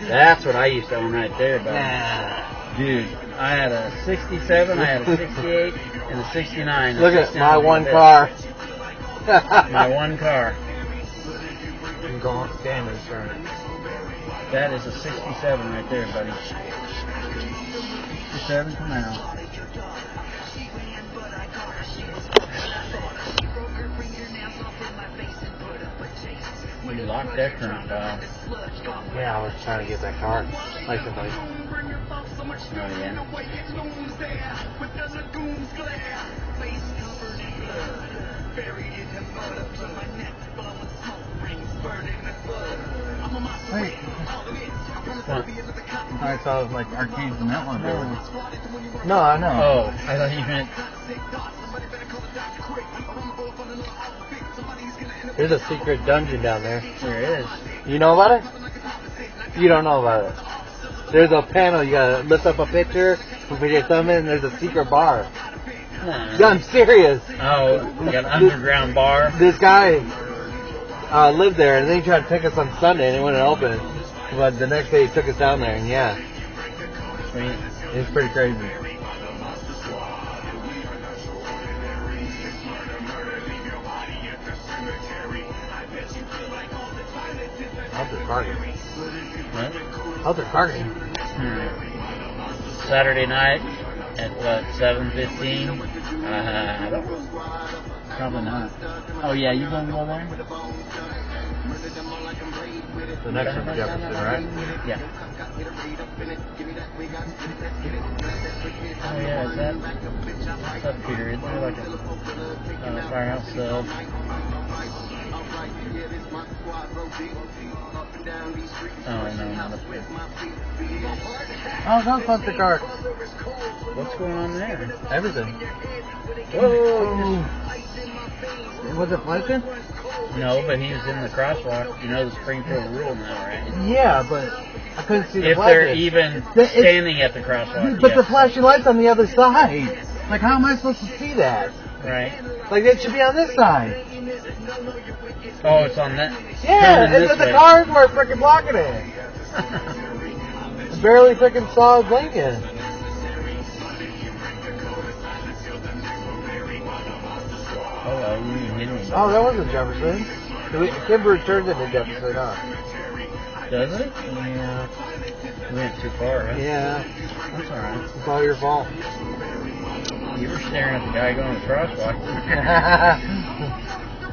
That's what I used to own right there, buddy. Nah. Dude, I had a 67, I had a 68, and a 69. Look at my one car. My one car. I'm going damn insurance. That is a 67 right there, buddy. 67, come on. You locked that current valve. Yeah, I was trying to get that car. License plate. Oh, yeah. Wait. What? I saw like arcades and that one. No, I know. Oh, I thought you meant... There's a secret dungeon down there. There is. You know about it? You don't know about it. There's a panel, you gotta lift up a picture, put your thumb in, and there's a secret bar. Nah. I'm serious. Oh, you got an underground bar? This guy lived there, and then he tried to take us on Sunday, and it wouldn't open. But the next day he took us down there, and yeah. Sweet. It's pretty crazy. How's their car game? What? How's their car game? Saturday night at what, 7:15? I don't know. Probably not. Oh yeah, you gonna go there? The next one's Jefferson, right? Yeah. Oh yeah, is that up here? Isn't there like a firehouse sub? Oh no, not up here. Oh, don't fuck the car. What's going on there? Everything. Whoa! Was it flashing? No, but he was in the crosswalk. You know the Springfield rule now, right? Yeah, but I couldn't see the If flashes. they're even standing at the crosswalk. But yes. the flashing light's on the other side. Like, how am I supposed to see that? Right. Like, it should be on this side. Oh, it's on that. Yeah, Coming and this the way. cars were freaking blocking it. I barely freaking saw it blinking. Oh, well, you didn't hit me. Oh, that wasn't Jefferson. Kimber turned into Jefferson, huh? Does it? Yeah. We went too far, right? Yeah. That's alright. It's all your fault. You were staring at the guy going the crosswalk.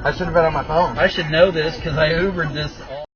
I should have been on my phone. I should know this because I Ubered this all